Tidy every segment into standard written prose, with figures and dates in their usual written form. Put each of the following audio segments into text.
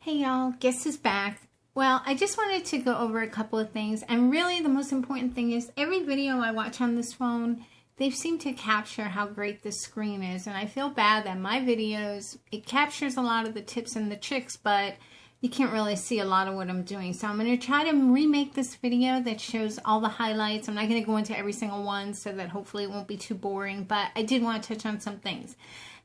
Hey y'all, guess who's back? Well, I just wanted to go over a couple of things, and really the most important thing is every video I watch on this phone, they seem to capture how great this screen is, and I feel bad that my videos, it captures a lot of the tips and the tricks, but you can't really see a lot of what I'm doing. So I'm going to try to remake this video that shows all the highlights. I'm not going to go into every single one so that hopefully it won't be too boring, but I did want to touch on some things.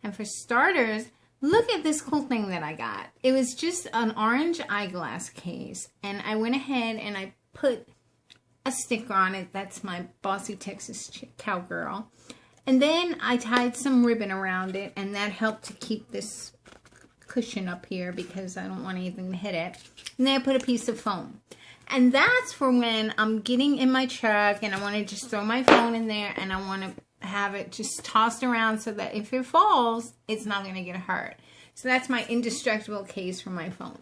And for starters, look at this cool thing that I got. It was just an orange eyeglass case, and I went ahead and I put a sticker on it. That's my Bossy Texas Cowgirl. And then I tied some ribbon around it, and that helped to keep this cushion up here because I don't want anything to hit it. And then I put a piece of foam. And that's for when I'm getting in my truck and I want to just throw my phone in there and I want to have it just tossed around so that if it falls, it's not going to get hurt. So that's my indestructible case for my phone.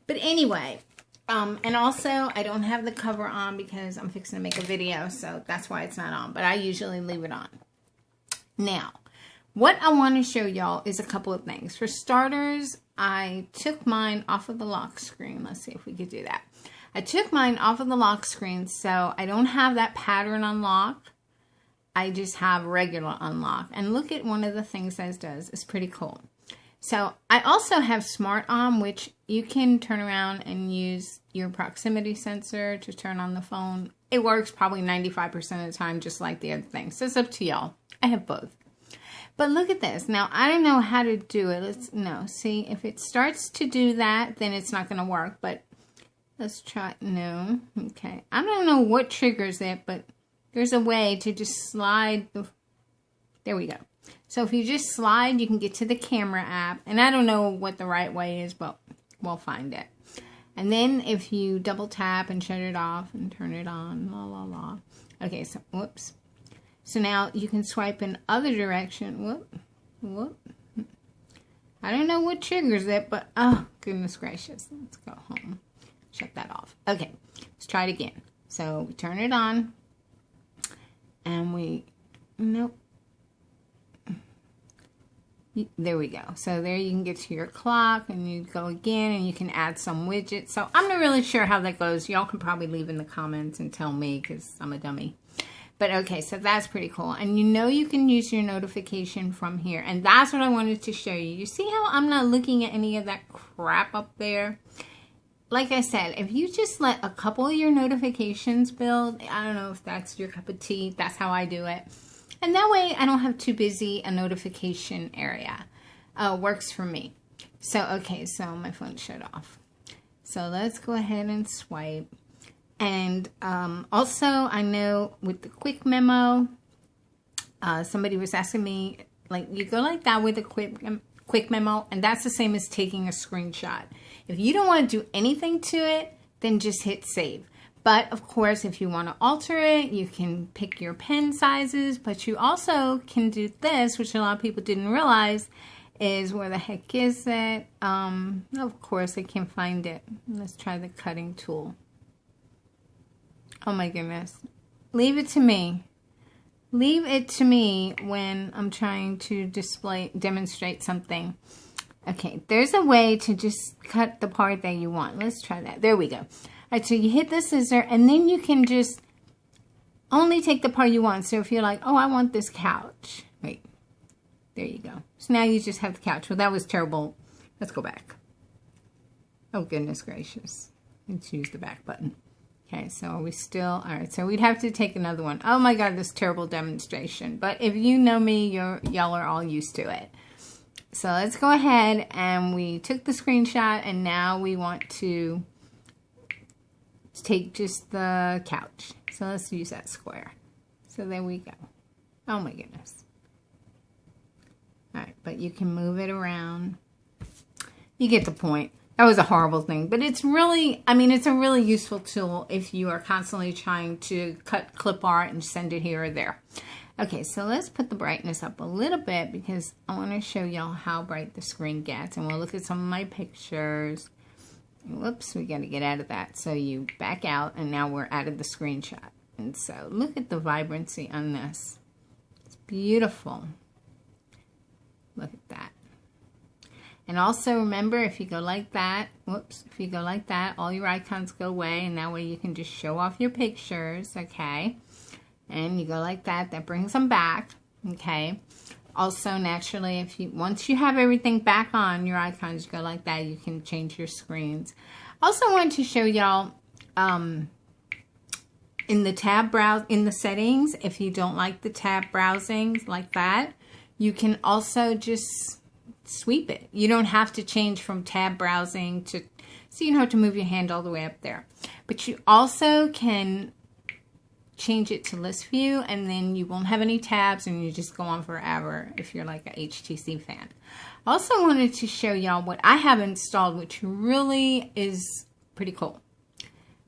But anyway, and also I don't have the cover on because I'm fixing to make a video, so that's why it's not on. But I usually leave it on. Now, what I want to show y'all is a couple of things. For starters, I took mine off of the lock screen. Let's see if we could do that. I took mine off of the lock screen, so I don't have that pattern unlock. I just have regular unlock. And look at one of the things that it does. It's pretty cool. So I also have Smart On, which you can turn around and use your proximity sensor to turn on the phone. It works probably 95% of the time, just like the other thing. So it's up to y'all. I have both. But look at this. Now, I don't know how to do it. See, if it starts to do that, then it's not going to work. But let's try. No. Okay. I don't know what triggers it, but there's a way to just slide. There we go. So if you just slide, you can get to the camera app. And I don't know what the right way is, but we'll find it. And then if you double tap and shut it off and turn it on, la, la, la. Okay, so, whoops. So now you can swipe in other direction. Whoop. I don't know what triggers it, but oh, goodness gracious. Let's go home. Shut that off. Okay, let's try it again. So we turn it on. And nope. There we go. So there you can get to your clock and you go again and you can add some widgets. So I'm not really sure how that goes. Y'all can probably leave in the comments and tell me because I'm a dummy. But okay, so that's pretty cool. And you can use your notification from here. And that's what I wanted to show you. You see how I'm not looking at any of that crap up there? Like I said, if you just let a couple of your notifications build, I don't know if that's your cup of tea. That's how I do it. And that way I don't have too busy a notification area. Works for me. So, okay, so my phone shut off. So let's go ahead and swipe. And also, I know with the quick memo, somebody was asking me, like, you go like that with a quick memo, and that's the same as taking a screenshot. If you don't want to do anything to it, then just hit save. But, of course, if you want to alter it, you can pick your pen sizes, but you also can do this, which a lot of people didn't realize, is where the heck is it? Of course, I can't find it. Let's try the cutting tool. Oh my goodness. Leave it to me. Leave it to me when I'm trying to demonstrate something. Okay, there's a way to just cut the part that you want. Let's try that. There we go. All right, so you hit the scissor and then you can just only take the part you want. So if you're like, oh, I want this couch. Wait, there you go. So now you just have the couch. Well, that was terrible. Let's go back. Oh, goodness gracious. Let's use the back button. Okay, so are we still? All right, so we'd have to take another one. Oh my God, this terrible demonstration. But if you know me, y'all are all used to it. So let's go ahead and we took the screenshot and now we want to take just the couch. So let's use that square. So there we go. Oh my goodness. All right, but you can move it around. You get the point. That was a horrible thing, but it's really, I mean, it's a really useful tool if you are constantly trying to cut clip art and send it here or there. Okay, so let's put the brightness up a little bit because I want to show y'all how bright the screen gets. And we'll look at some of my pictures. Whoops, we got to get out of that. So you back out and now we're out of the screenshot. And so look at the vibrancy on this. It's beautiful. Look at that. And also remember, if you go like that, whoops, if you go like that, all your icons go away, and that way you can just show off your pictures, okay? And you go like that, that brings them back, okay? Also, naturally, if you once you have everything back on your icons, you go like that, you can change your screens. Also wanted to show y'all in the tab browse, in the settings, if you don't like the tab browsing like that, you can also just sweep it. You don't have to change from tab browsing to, so you don't have to move your hand all the way up there. But you also can change it to list view, and then you won't have any tabs and you just go on forever if you're like a HTC fan. Also wanted to show y'all what I have installed, which really is pretty cool.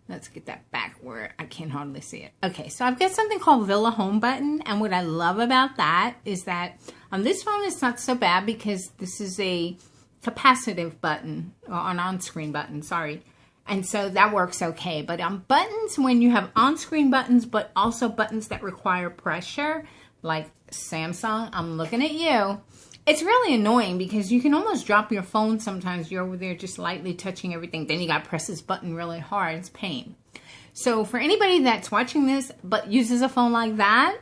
Let's get that back where I can hardly see it. Okay, so I've got something called Villa Home Button, and what I love about that is that on this phone it's not so bad because this is a capacitive button, or an on-screen button, sorry. And so that works okay. But on buttons, when you have on-screen buttons, but also buttons that require pressure, like Samsung, I'm looking at you, it's really annoying because you can almost drop your phone sometimes. You're over there just lightly touching everything. Then you got to press this button really hard. It's pain. So for anybody that's watching this but uses a phone like that,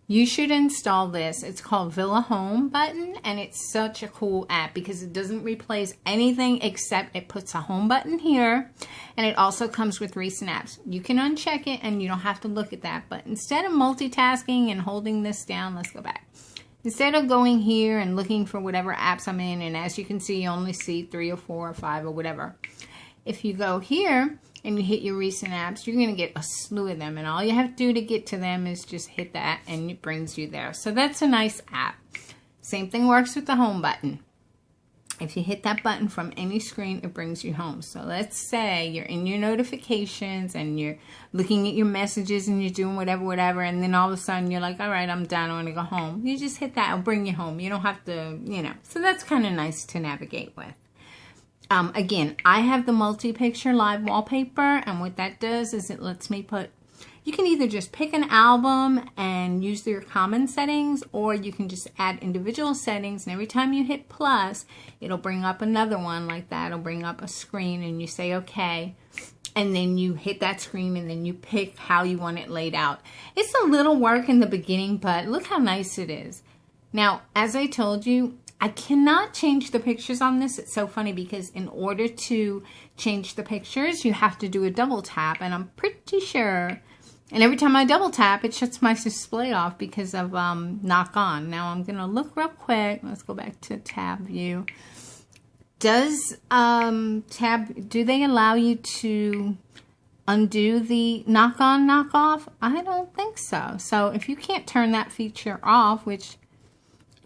you should install this. It's called Villa Home Button, and it's such a cool app because it doesn't replace anything except it puts a home button here, and it also comes with recent apps. You can uncheck it and you don't have to look at that, but instead of multitasking and holding this down, let's go back. Instead of going here and looking for whatever apps I'm in, and as you can see, you only see 3 or 4 or 5 or whatever. If you go here and you hit your recent apps, you're going to get a slew of them, and all you have to do to get to them is just hit that and it brings you there. So that's a nice app. Same thing works with the home button. If you hit that button from any screen, it brings you home. So let's say you're in your notifications and you're looking at your messages and you're doing whatever, and then all of a sudden you're like, all right, I'm done, I want to go home. You just hit that, it'll bring you home. You don't have to, you know. So that's kind of nice to navigate with. Again, I have the multi-picture live wallpaper, and what that does is it lets me put, you can either just pick an album and use your common settings, or you can just add individual settings, and every time you hit plus, it'll bring up another one like that. It'll bring up a screen, and you say okay, and then you hit that screen, and then you pick how you want it laid out. It's a little work in the beginning, but look how nice it is. Now, as I told you, I cannot change the pictures on this. It's so funny because in order to change the pictures, you have to do a double tap, and I'm pretty sure, and every time I double tap, it shuts my display off because of knock on. Now I'm going to look real quick. Let's go back to tab view. Does do they allow you to undo the knock on, knock off? I don't think so. So if you can't turn that feature off, which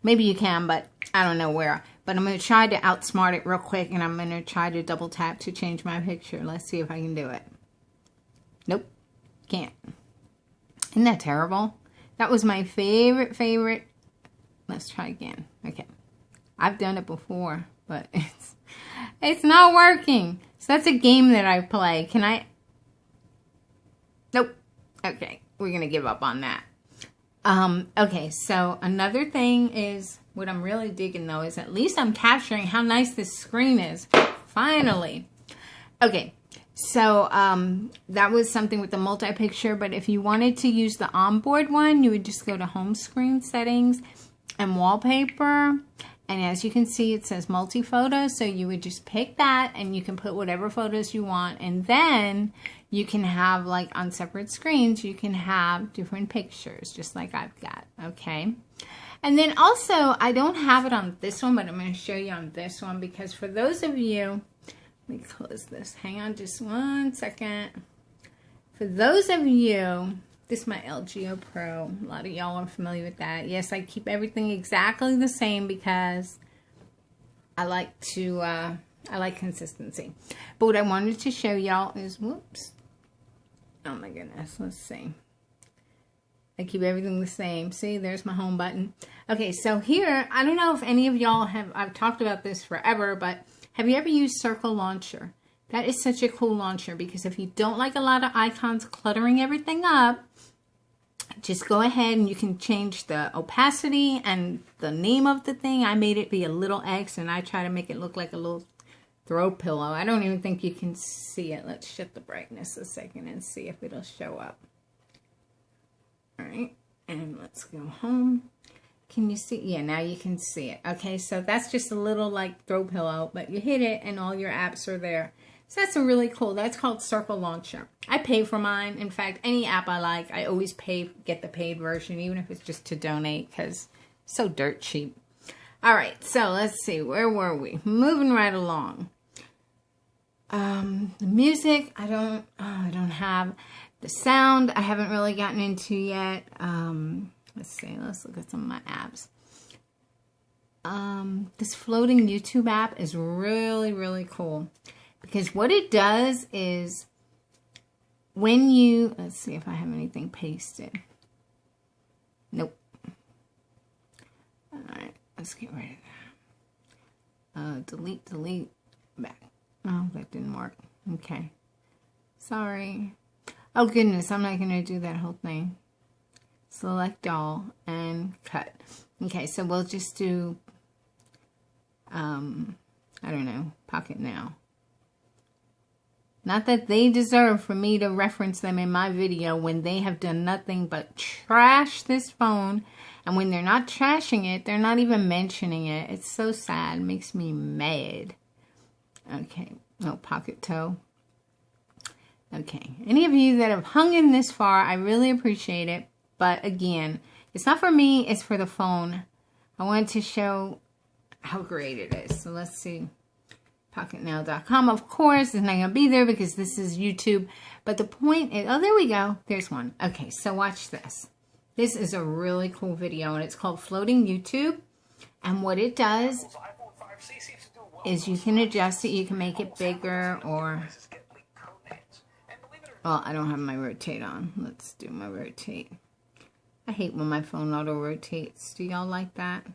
maybe you can, but I don't know where. But I'm going to try to outsmart it real quick, and I'm going to try to double tap to change my picture. Let's see if I can do it. Nope. Can't. Isn't that terrible? That was my favorite. Let's try again. Okay. I've done it before, but it's not working. So that's a game that I play. Can I? Nope. Okay. We're going to give up on that. Okay. So another thing is, what I'm really digging though is at least I'm capturing how nice this screen is. Finally. Okay. So that was something with the multi-picture, but if you wanted to use the onboard one, you would just go to home screen settings and wallpaper. And as you can see, it says multi-photo. So you would just pick that and you can put whatever photos you want. And then you can have, like on separate screens, you can have different pictures, just like I've got, okay? And then also, I don't have it on this one, but I'm going to show you on this one because for those of you, let me close this. Hang on just 1 second. For those of you, this is my LGO Pro. A lot of y'all are familiar with that. Yes, I keep everything exactly the same because I like to, I like consistency. But what I wanted to show y'all is, whoops. Oh my goodness, let's see. I keep everything the same. See, there's my home button. Okay, so here, I don't know if any of y'all have, I've talked about this forever, but have you ever used Circle Launcher? That is such a cool launcher because if you don't like a lot of icons cluttering everything up, just go ahead and you can change the opacity and the name of the thing. I made it be a little X, and I try to make it look like a little throw pillow. I don't even think you can see it. Let's shift the brightness a second and see if it'll show up. All right, and let's go home. Can you see? Yeah, now you can see it. Okay, so that's just a little like throw pillow, but you hit it and all your apps are there. So that's a really cool. That's called Circle Launcher. I pay for mine. In fact, any app I like, I always get the paid version, even if it's just to donate, because it's so dirt cheap. All right, so let's see. Where were we? Moving right along. The music, I don't have. The sound, I haven't really gotten into yet. Let's see. Let's look at some of my apps. This floating YouTube app is really, really cool. Because what it does is when you, let's see if I have anything pasted. Nope. All right, let's get rid of that. Delete, back. Oh, that didn't work. Okay. Sorry. Oh, goodness, I'm not going to do that whole thing. Select all and cut. Okay, so we'll just do, I don't know, Pocket Now. Not that they deserve for me to reference them in my video when they have done nothing but trash this phone. And when they're not trashing it, they're not even mentioning it. It's so sad. It makes me mad. Okay. Oh, Pocket Toe. Okay. Any of you that have hung in this far, I really appreciate it. But again, it's not for me. It's for the phone. I wanted to show how great it is. So let's see. PocketNow.com, of course, is not going to be there because this is YouTube. But the point is, oh, there we go. There's one. Okay, so watch this. This is a really cool video, and it's called Floating YouTube. And what it does is you can adjust it. You can make it bigger or... Well, I don't have my rotate on. Let's do my rotate. I hate when my phone auto-rotates. Do y'all like that?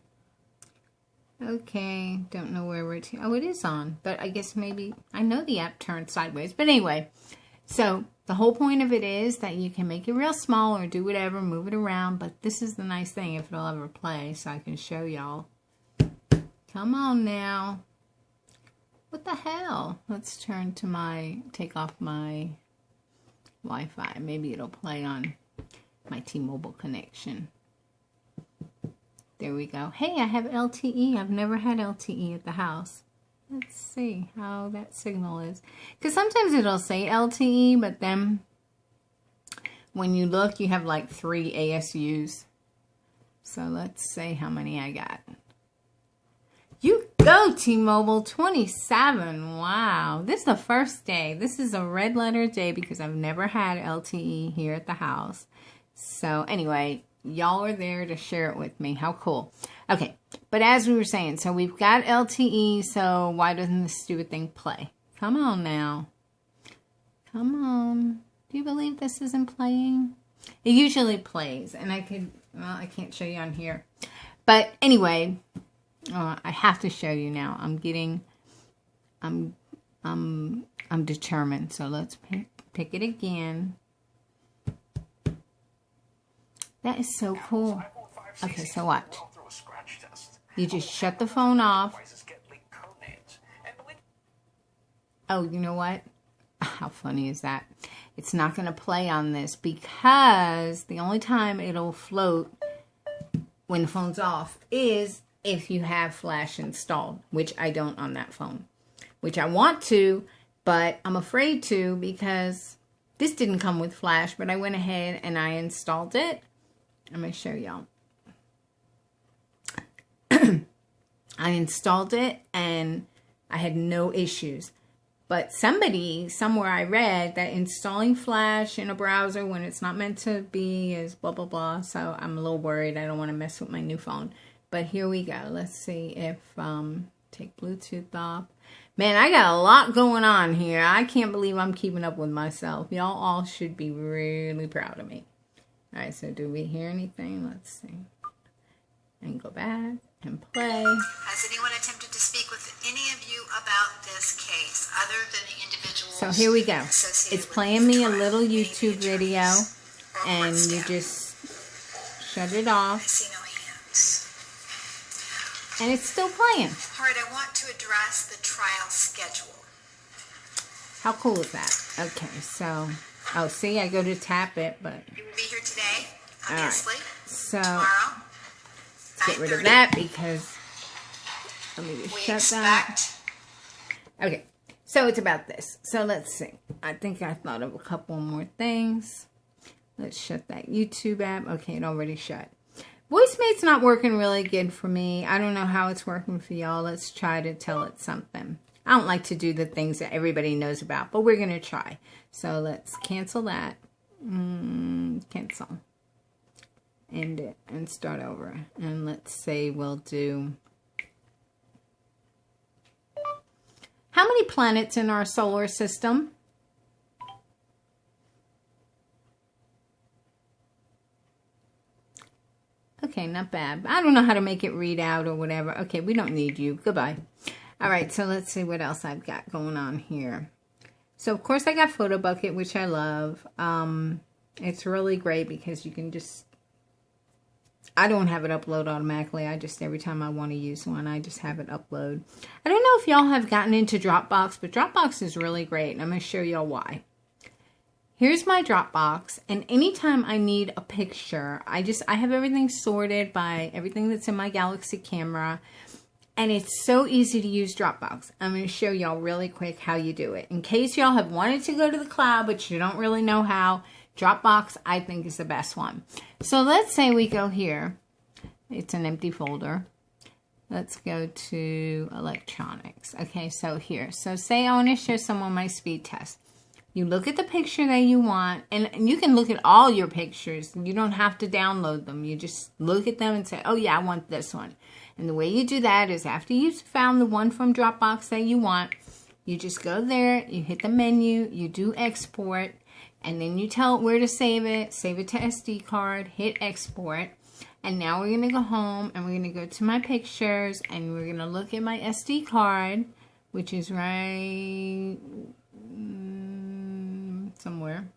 Okay, don't know where rotate. Oh, it is on, but I guess maybe, I know the app turns sideways. But anyway, so the whole point of it is that you can make it real small or do whatever, move it around. But this is the nice thing, if it'll ever play, so I can show y'all. Come on now. What the hell? Let's turn to my, take off my Wi-Fi. Maybe it'll play on my T-Mobile connection. There we go. Hey, I have LTE. I've never had LTE at the house. Let's see how that signal is. Because sometimes it'll say LTE, but then when you look, you have like 3 ASUs. So let's see how many I got. You go, T-Mobile, 27. Wow. This is the first day. This is a red letter day because I've never had LTE here at the house. So anyway, y'all are there to share it with me. How cool. Okay, but as we were saying, so we've got LTE, so why doesn't this stupid thing play? Come on now. Come on. Do you believe this isn't playing? It usually plays, and I could, well, I can't show you on here. But anyway, I have to show you now. I'm determined, so let's pick it again. That is so cool. Okay, so watch. You just shut the phone off. Oh, you know what? How funny is that? It's not going to play on this because the only time it'll float when the phone's off is if you have Flash installed, which I don't on that phone. Which I want to, but I'm afraid to because this didn't come with Flash, but I went ahead and I installed it. I'm going to show y'all. I installed it and I had no issues. But somebody, somewhere I read that installing Flash in a browser when it's not meant to be is blah, blah, blah. So I'm a little worried. I don't want to mess with my new phone. But here we go. Let's see if, take Bluetooth off. Man, I got a lot going on here. I can't believe I'm keeping up with myself. Y'all all should be really proud of me. All right, so do we hear anything? Let's see. And go back and play. Has anyone attempted to speak with any of you about this case, other than the individuals? So here we go. It's playing me a little YouTube video, and you just shut it I off. see no hands. And it's still playing. All right, I want to address the trial schedule. How cool is that? Okay, so, oh, see, I go to tap it, but. You will be here today, All right. obviously. So, Tomorrow, let's get rid of 9:30. that because, let me just We shut that. expect Okay, so it's about this. So let's see. I think I thought of a couple more things. Let's shut that YouTube app. Okay, it already shut. VoiceMate's not working really good for me. I don't know how it's working for y'all. Let's try to tell it something. I don't like to do the things that everybody knows about, but we're going to try. So let's cancel that. Cancel. End it and start over. And let's say we'll do... How many planets in our solar system? Okay, not bad. I don't know how to make it read out or whatever. Okay, we don't need you. Goodbye. All right, so let's see what else I've got going on here. So, of course, I got Photo Bucket, which I love. It's really great because you can just... I don't have it upload automatically. I just, every time I want to use one, I just have it upload. I don't know if y'all have gotten into Dropbox, but Dropbox is really great. And I'm going to show y'all why. Here's my Dropbox. And anytime I need a picture, I have everything sorted by everything that's in my Galaxy camera. And it's so easy to use Dropbox. I'm going to show y'all really quick how you do it. In case y'all have wanted to go to the cloud, but you don't really know how, Dropbox, I think, is the best one. So let's say we go here. It's an empty folder. Let's go to electronics. Okay, so here. So say I want to show someone my speed test. You look at the picture that you want, and you can look at all your pictures. You don't have to download them. You just look at them and say, oh yeah, I want this one. And the way you do that is after you've found the one from Dropbox that you want, you just go there, you hit the menu, you do export, and then you tell it where to save it to SD card, hit export. And now we're going to go home and we're going to go to my pictures and we're going to look at my SD card, which is right somewhere.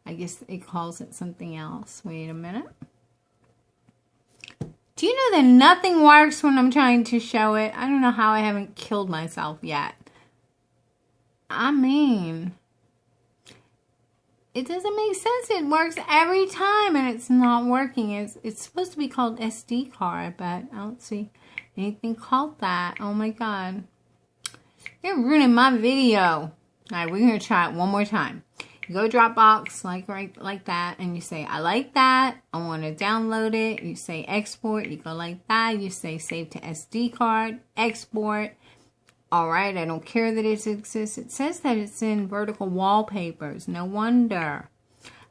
I guess it calls it something else. Wait a minute. Do you know that nothing works when I'm trying to show it? I don't know how I haven't killed myself yet. I mean... It doesn't make sense. It works every time and it's not working. It's supposed to be called SD card, but I don't see anything called that. Oh my god. You're ruining my video. Alright, we're going to try it one more time. You go Dropbox like that and you say, I like that. I want to download it. You say export. You go like that. You say save to SD card. Export. Alright, I don't care that it exists. It says that it's in vertical wallpapers. No wonder.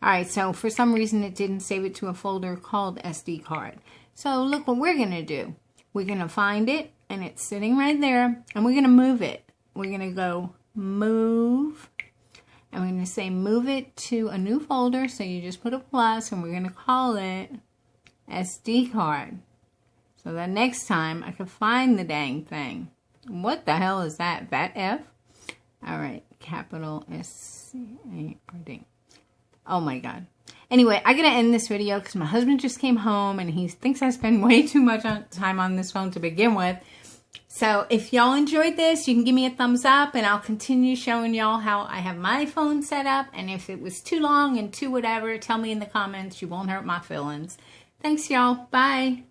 Alright, so for some reason it didn't save it to a folder called SD card. So look what we're going to do. We're going to find it, and it's sitting right there, and we're going to move it. We're going to go move, and we're going to say move it to a new folder. So you just put a plus, and we're going to call it SD card. So that next time I can find the dang thing. What the hell is that? That F? Alright, capital S-C-A-R-D. Oh my god. Anyway, I gotta end this video because my husband just came home and he thinks I spend way too much time on this phone to begin with. So if y'all enjoyed this, you can give me a thumbs up and I'll continue showing y'all how I have my phone set up. And if it was too long and too whatever, tell me in the comments. You won't hurt my feelings. Thanks y'all. Bye.